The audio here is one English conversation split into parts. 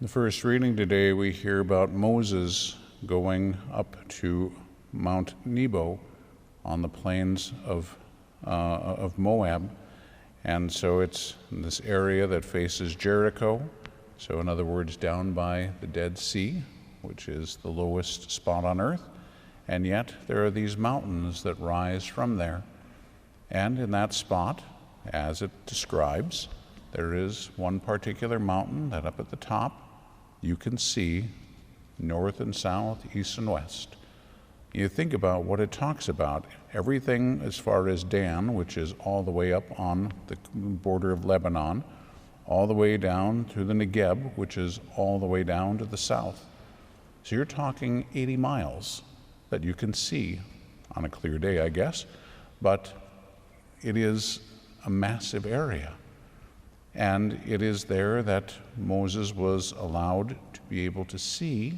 The first reading today, we hear about Moses going up to Mount Nebo on the plains of Moab. And so it's in this area that faces Jericho. So in other words, down by the Dead Sea, which is the lowest spot on earth. And yet there are these mountains that rise from there. And in that spot, as it describes, there is one particular mountain that up at the top you can see north and south, east and west. You think about what it talks about. Everything as far as Dan, which is all the way up on the border of Lebanon, all the way down to the Negeb, which is all the way down to the south. So you're talking 80 miles that you can see on a clear day, I guess, but it is a massive area. And it is there that Moses was allowed to be able to see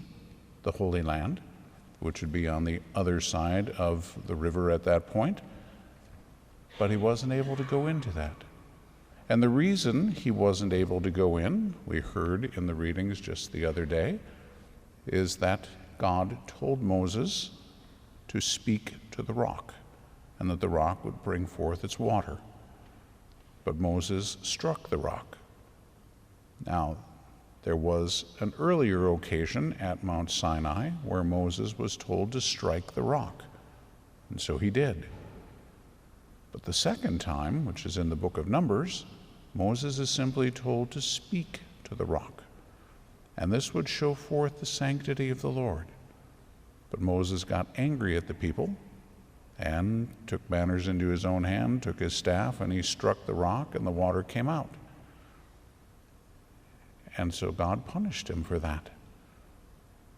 the Holy Land, which would be on the other side of the river at that point. But he wasn't able to go into that. And the reason he wasn't able to go in, we heard in the readings just the other day, is that God told Moses to speak to the rock, and that the rock would bring forth its water. But Moses struck the rock. Now, there was an earlier occasion at Mount Sinai where Moses was told to strike the rock, and so he did. But the second time, which is in the book of Numbers, Moses is simply told to speak to the rock, and this would show forth the sanctity of the Lord. But Moses got angry at the people and took matters into his own hand, took his staff, and he struck the rock, and the water came out. And so God punished him for that.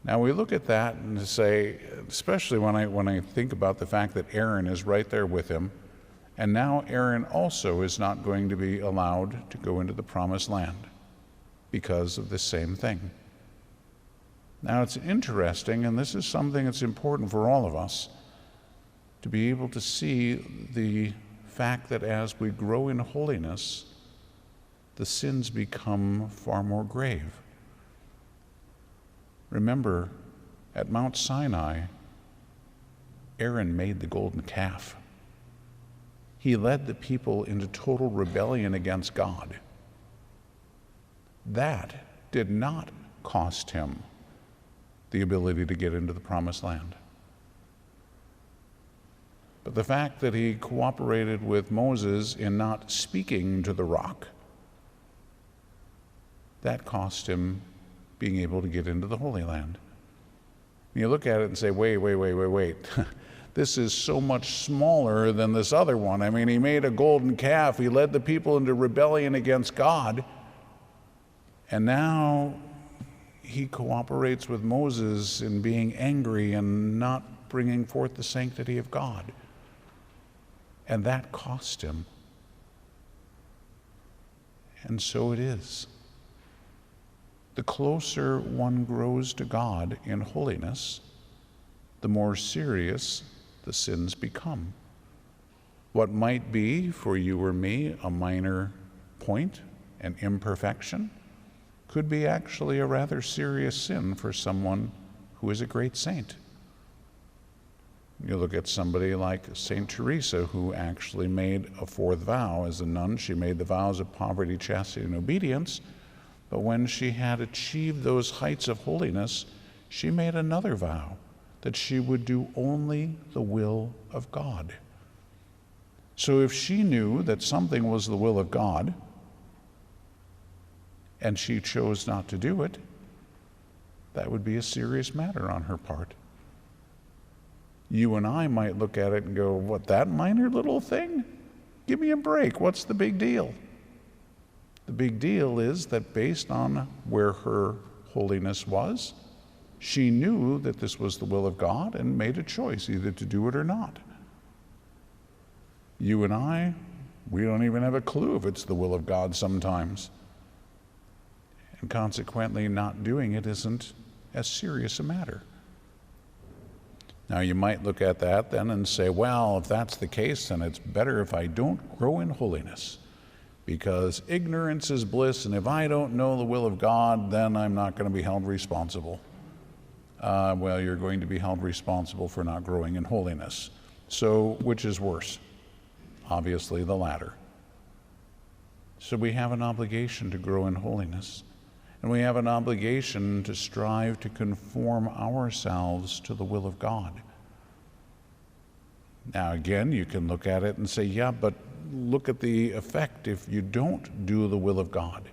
Now we look at that and say, especially when I think about the fact that Aaron is right there with him, and now Aaron also is not going to be allowed to go into the promised land because of this same thing. Now it's interesting, and this is something that's important for all of us, to be able to see the fact that as we grow in holiness, the sins become far more grave. Remember, at Mount Sinai, Aaron made the golden calf. He led the people into total rebellion against God. That did not cost him the ability to get into the promised land. But the fact that he cooperated with Moses in not speaking to the rock, that cost him being able to get into the Holy Land. And you look at it and say, wait. This is so much smaller than this other one. I mean, he made a golden calf. He led the people into rebellion against God. And now he cooperates with Moses in being angry and not bringing forth the sanctity of God. And that cost him. And so it is. The closer one grows to God in holiness, the more serious the sins become. What might be, for you or me, a minor point, an imperfection, could be actually a rather serious sin for someone who is a great saint. You look at somebody like St. Teresa, who actually made a fourth vow. As a nun, she made the vows of poverty, chastity, and obedience. But when she had achieved those heights of holiness, she made another vow, that she would do only the will of God. So if she knew that something was the will of God, and she chose not to do it, that would be a serious matter on her part. You and I might look at it and go, what, that minor little thing? Give me a break. What's the big deal? The big deal is that based on where her holiness was, she knew that this was the will of God and made a choice either to do it or not. You and I, we don't even have a clue if it's the will of God sometimes. And consequently, not doing it isn't as serious a matter. Now, you might look at that then and say, well, if that's the case, then it's better if I don't grow in holiness, because ignorance is bliss, and if I don't know the will of God, then I'm not going to be held responsible. Well, you're going to be held responsible for not growing in holiness. So, which is worse? Obviously, the latter. So we have an obligation to grow in holiness, and we have an obligation to strive to conform ourselves to the will of God. Now, again, you can look at it and say, yeah, but look at the effect if you don't do the will of God.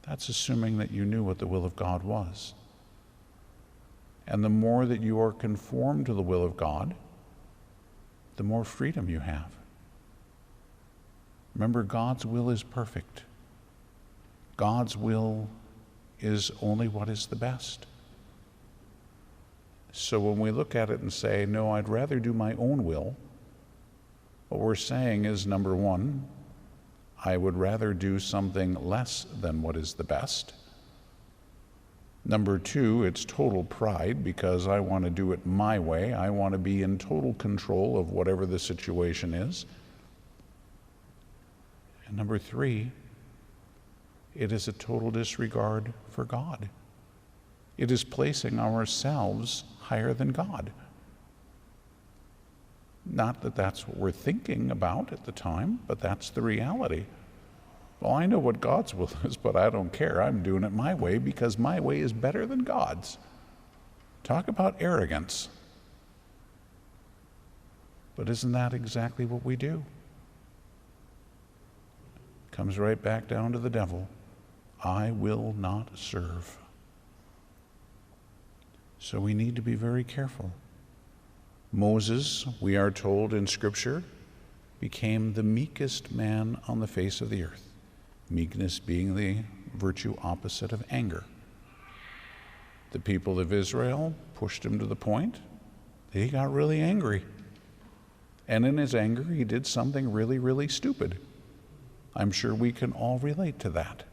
That's assuming that you knew what the will of God was. And the more that you are conformed to the will of God, the more freedom you have. Remember, God's will is perfect. God's will is only what is the best. So when we look at it and say, no, I'd rather do my own will, what we're saying is, number one, I would rather do something less than what is the best. Number two, it's total pride because I want to do it my way. I want to be in total control of whatever the situation is. And number three, it is a total disregard for God. It is placing ourselves higher than God. Not that that's what we're thinking about at the time, but that's the reality. Well, I know what God's will is, but I don't care. I'm doing it my way because my way is better than God's. Talk about arrogance. But isn't that exactly what we do? Comes right back down to the devil. I will not serve. So we need to be very careful. Moses, we are told in Scripture, became the meekest man on the face of the earth. Meekness being the virtue opposite of anger. The people of Israel pushed him to the point that he got really angry. And in his anger, he did something really, really stupid. I'm sure we can all relate to that.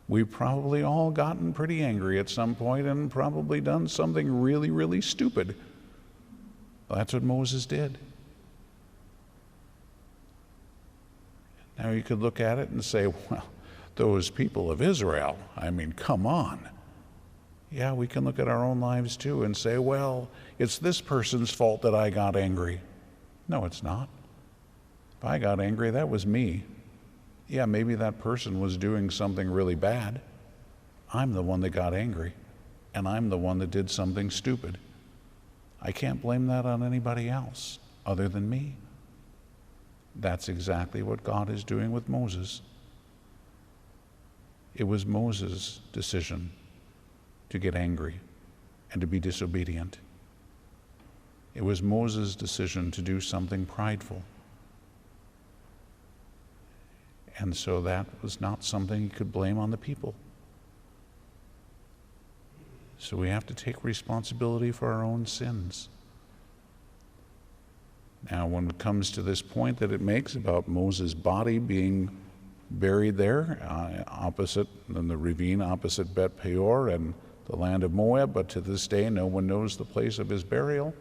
We've probably all gotten pretty angry at some point and probably done something really, really stupid. That's what Moses did. Now you could look at it and say, well, those people of Israel, I mean, come on. Yeah, we can look at our own lives too and say, well, it's this person's fault that I got angry. No, it's not. If I got angry, that was me. Yeah, maybe that person was doing something really bad. I'm the one that got angry, and I'm the one that did something stupid. I can't blame that on anybody else other than me. That's exactly what God is doing with Moses. It was Moses' decision to get angry and to be disobedient. It was Moses' decision to do something prideful. And so that was not something you could blame on the people. So we have to take responsibility for our own sins. Now, when it comes to this point that it makes about Moses' body being buried there, opposite in the ravine opposite Bet Peor and the land of Moab, but to this day no one knows the place of his burial.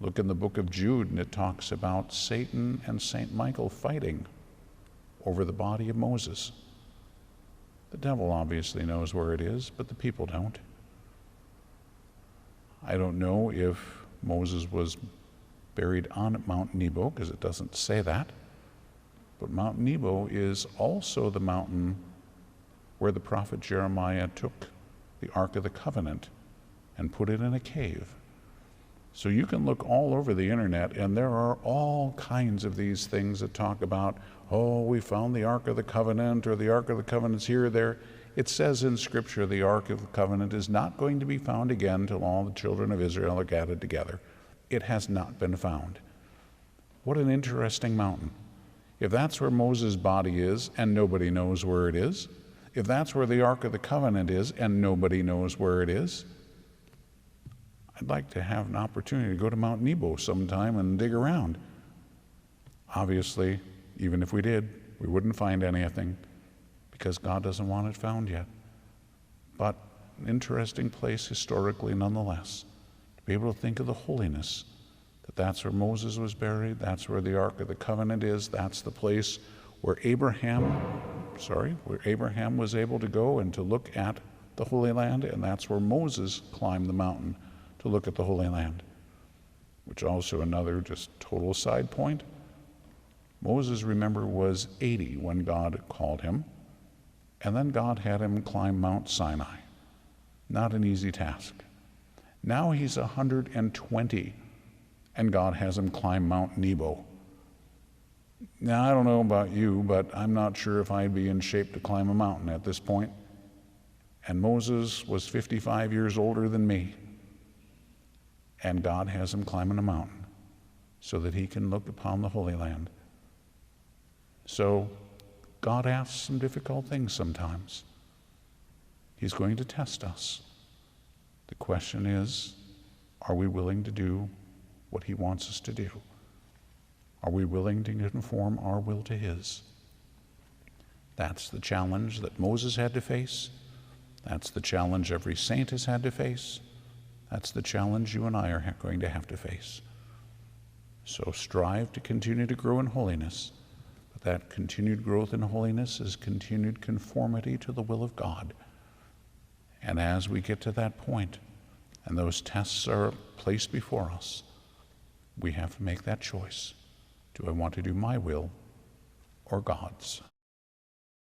Look in the book of Jude, and it talks about Satan and Saint Michael fighting over the body of Moses. The devil obviously knows where it is, but the people don't. I don't know if Moses was buried on Mount Nebo, because it doesn't say that. But Mount Nebo is also the mountain where the prophet Jeremiah took the Ark of the Covenant and put it in a cave. So you can look all over the internet, and there are all kinds of these things that talk about, oh, we found the Ark of the Covenant, or the Ark of the Covenant's here or there. It says in Scripture the Ark of the Covenant is not going to be found again until all the children of Israel are gathered together. It has not been found. What an interesting mountain. If that's where Moses' body is and nobody knows where it is, if that's where the Ark of the Covenant is and nobody knows where it is, I'd like to have an opportunity to go to Mount Nebo sometime and dig around. Obviously, even if we did, we wouldn't find anything because God doesn't want it found yet. But an interesting place historically nonetheless, to be able to think of the holiness, that that's where Moses was buried, that's where the Ark of the Covenant is, that's the place where Abraham was able to go and to look at the Holy Land, and that's where Moses climbed the mountain to look at the Holy Land. Which also another just total side point. Moses, remember, was 80 when God called him, and then God had him climb Mount Sinai. Not an easy task. Now he's 120, and God has him climb Mount Nebo. Now, I don't know about you, but I'm not sure if I'd be in shape to climb a mountain at this point. And Moses was 55 years older than me. And God has him climbing a mountain so that he can look upon the Holy Land. So God asks some difficult things sometimes. He's going to test us. The question is, are we willing to do what he wants us to do? Are we willing to conform our will to his? That's the challenge that Moses had to face. That's the challenge every saint has had to face. That's the challenge you and I are going to have to face. So strive to continue to grow in holiness. But that continued growth in holiness is continued conformity to the will of God. And as we get to that point, and those tests are placed before us, we have to make that choice. Do I want to do my will or God's?